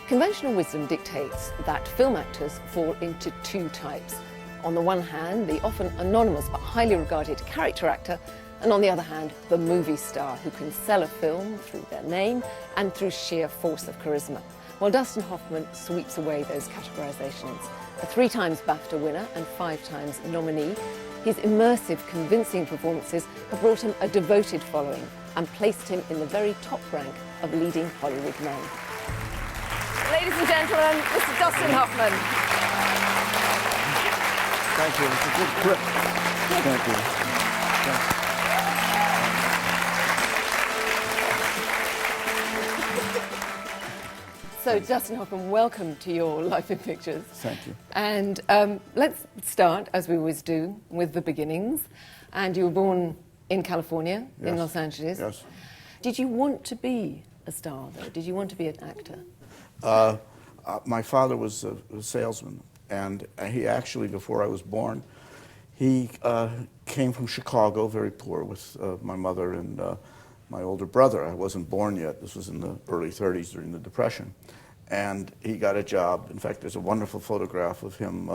Conventional wisdom dictates that film actors fall into two types. On the one hand, the often anonymous but highly regarded character actor, and on the other hand, the movie star who can sell a film through their name and through sheer force of charisma. Well, Dustin Hoffman sweeps away those categorizations. A 3 times BAFTA winner and 5 times nominee, his immersive, convincing performances have brought him a devoted following and placed him in the very top rank of leading Hollywood men. Ladies and gentlemen, Mr. Dustin Hoffman. Thank you. It's a good grip. Thank you. So, Dustin Hoffman, welcome to your Life in Pictures. Thank you. And let's start, as we always do, with the beginnings. And you were born in California, Yes. in Los Angeles. Yes. Did you want to be a star, though? Did you want to be an actor? My father was a salesman, and he actually, before I was born, he came from Chicago, very poor, with my mother and my older brother. I wasn't born yet. This was in the early 30s during the Depression. And he got a job. In fact, there's a wonderful photograph of him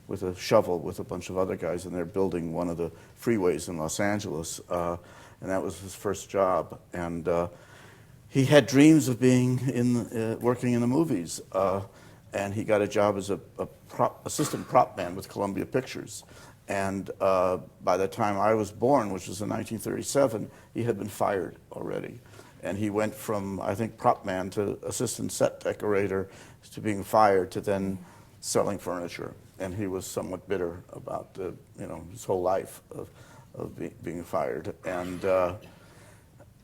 with a shovel with a bunch of other guys, and they're building one of the freeways in Los Angeles. And that was his first job. And he had dreams of being working in the movies. And he got a job as a assistant prop man with Columbia Pictures. And by the time I was born, which was in 1937, he had been fired already. And he went from, I think, prop man to assistant set decorator to being fired to then selling furniture. And he was somewhat bitter about his whole life of being fired.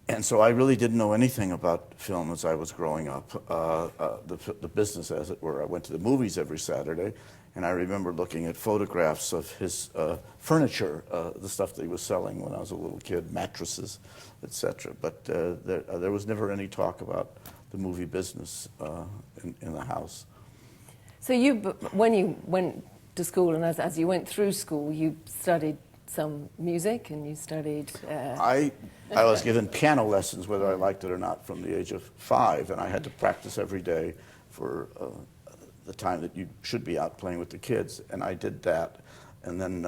And so I really didn't know anything about film as I was growing up, the business, as it were. I went to the movies every Saturday, and I remember looking at photographs of his furniture, the stuff that he was selling when I was a little kid, mattresses, etc. But there was never any talk about the movie business in the house. So when you went to school, and as you went through school, you studied some music, and you studied... I was given piano lessons, whether I liked it or not, from the age of 5, and I had to practice every day for the time that you should be out playing with the kids, and I did that. And then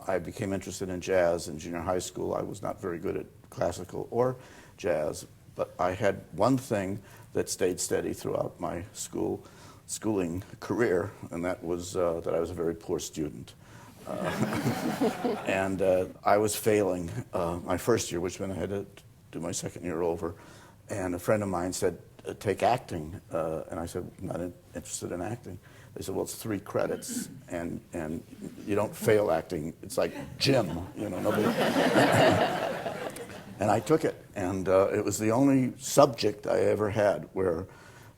I became interested in jazz in junior high school. I was not very good at classical or jazz, but I had one thing that stayed steady throughout my schooling career, and that was that I was a very poor student. And I was failing my first year, which meant I had to do my second year over. And a friend of mine said, take acting. And I said, I'm not interested in acting. They said, well, it's 3 credits, and you don't fail acting. It's like gym, nobody. And I took it, and it was the only subject I ever had where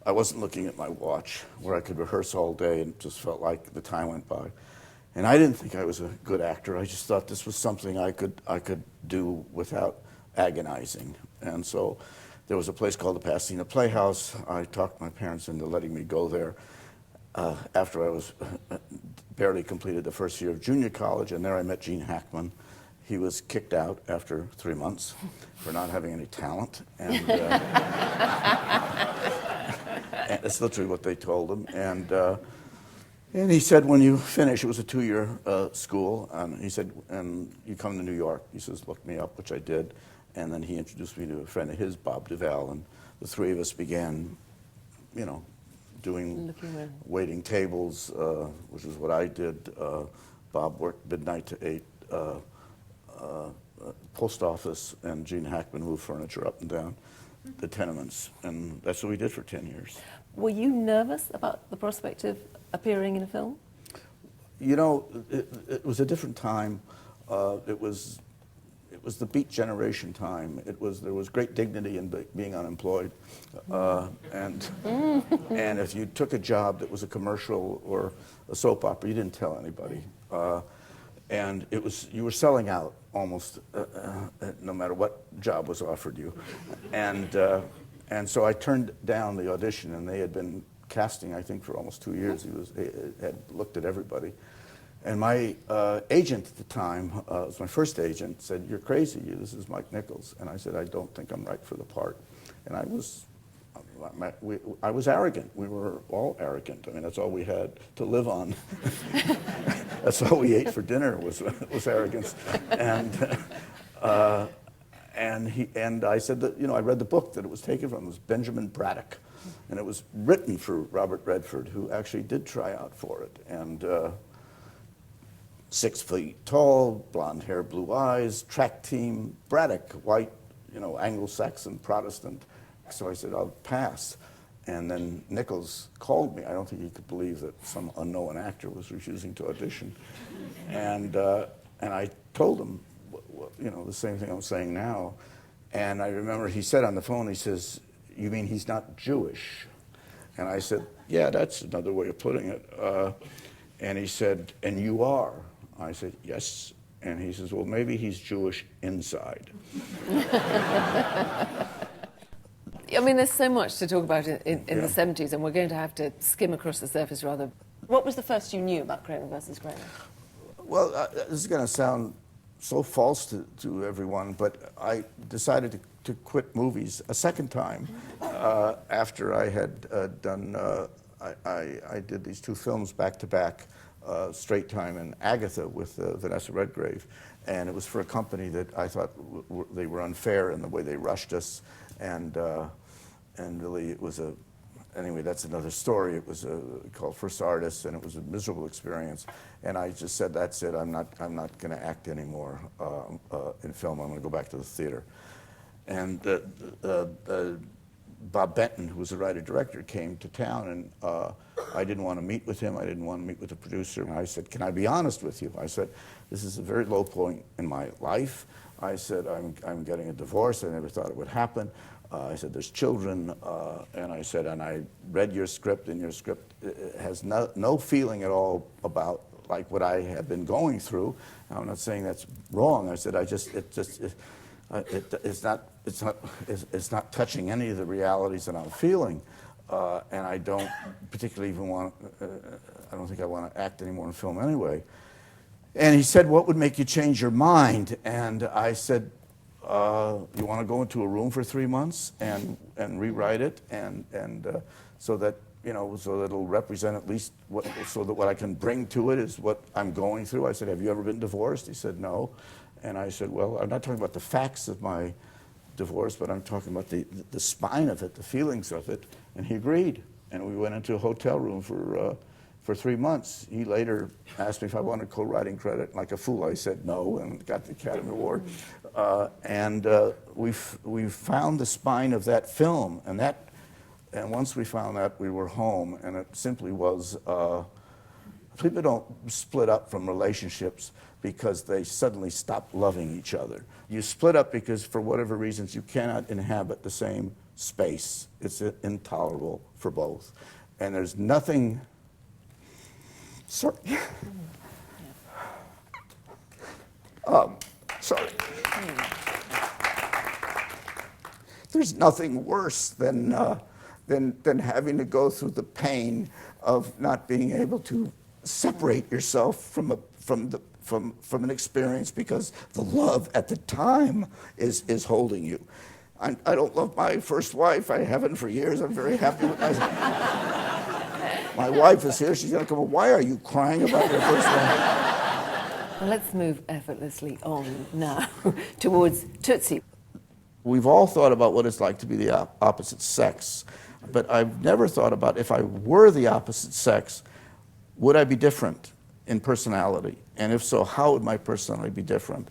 I wasn't looking at my watch, where I could rehearse all day and just felt like the time went by. And I didn't think I was a good actor. I just thought this was something I could do without agonizing. And so there was a place called the Pasadena Playhouse. I talked my parents into letting me go there after I was barely completed the first year of junior college, and there I met Gene Hackman. He was kicked out after 3 months for not having any talent. And, and that's literally what they told him. And he said, when you finish, it was a 2-year school, and he said, and you come to New York. He says, look me up, which I did. And then he introduced me to a friend of his, Bob Duvall, and the 3 of us began, doing waiting tables, which is what I did. Bob worked midnight to 8, post office, and Gene Hackman moved furniture up and down the tenements. And that's what we did for 10 years. Were you nervous about the prospect of appearing in a film? It was a different time. It was the Beat Generation time. There was great dignity in being unemployed, and if you took a job that was a commercial or a soap opera, you didn't tell anybody, and you were selling out almost no matter what job was offered you, and so I turned down the audition, and they had been casting, I think, for almost 2 years. He had looked at everybody. And my agent at the time, it was my first agent, said, you're crazy, this is Mike Nichols. And I said, I don't think I'm right for the part. And I I was arrogant. We were all arrogant. I mean, that's all we had to live on. That's all we ate for dinner was arrogance. And I said that, I read the book that it was taken from. It was Benjamin Braddock. And it was written for Robert Redford, who actually did try out for it. And 6 feet tall, blonde hair, blue eyes, track team, Braddock, white, Anglo-Saxon Protestant. So I said, I'll pass. And then Nichols called me. I don't think he could believe that some unknown actor was refusing to audition. And I told him, the same thing I'm saying now. And I remember he said on the phone, he says, "You mean he's not Jewish?" And I said, "Yeah, that's another way of putting it." And he said, "And you are?" I said, "Yes." And he says, "Well, maybe he's Jewish inside." I mean, there's so much to talk about in the 70s, and we're going to have to skim across the surface rather. What was the first you knew about Kramer versus Kramer? Well, this is going to sound so false to everyone, but I decided to quit movies a second time after I had done, I did these 2 films back to back, Straight Time and Agatha with Vanessa Redgrave, and it was for a company that I thought they were unfair in the way they rushed us, and really it was anyway, that's another story. It was called First Artist, and it was a miserable experience. And I just said, that's it. I'm not going to act anymore in film. I'm going to go back to the theater. And Bob Benton, who was the writer-director, came to town, and I didn't want to meet with him. I didn't want to meet with the producer. And I said, "Can I be honest with you?" I said, "This is a very low point in my life." I said, I'm getting a divorce. I never thought it would happen. I said, there's children, and I said, and I read your script, and your script has no feeling at all about like what I have been going through. I'm not saying that's wrong. I said, it's not touching any of the realities that I'm feeling, and I don't particularly even want. I don't think I want to act anymore in film anyway. And he said, "What would make you change your mind?" And I said, "You want to go into a room for 3 months and rewrite it, and so that so that it'll represent at least so that what I can bring to it is what I'm going through." I said, "Have you ever been divorced?" He said, "No." And I said, "Well, I'm not talking about the facts of my divorce, but I'm talking about the spine of it, the feelings of it." And he agreed, and we went into a hotel room for 3 months. He later asked me if I wanted co-writing credit. Like a fool, I said no, and got the Academy Award. We found the spine of that film, and once we found that, we were home. And it simply was, people don't split up from relationships because they suddenly stop loving each other. You split up because, for whatever reasons, you cannot inhabit the same space. It's intolerable for both. And there's nothing. Sorry. Sorry. There's nothing worse than having to go through the pain of not being able to separate yourself from an experience because the love at the time is holding you. I don't love my first wife. I haven't for years. I'm very happy with my wife is here. She's going to come up. Why are you crying about your first wife? Well, let's move effortlessly on now towards Tootsie. We've all thought about what it's like to be the opposite sex, but I've never thought about if I were the opposite sex, would I be different in personality? And if so, how would my personality be different?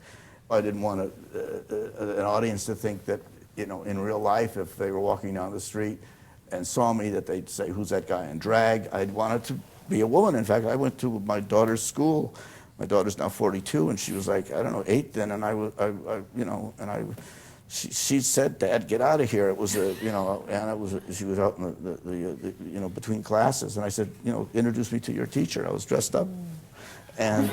I didn't want an audience to think that, in real life, if they were walking down the street and saw me, that they'd say, "Who's that guy in drag?" I'd wanted to be a woman. In fact, I went to my daughter's school. My daughter's now 42, and she was like, I don't know, 8 then, and she said, "Dad, get out of here." It was she was out in the between classes, and I said, "Introduce me to your teacher." I was dressed up, and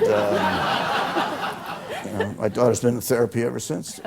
my daughter's been in therapy ever since.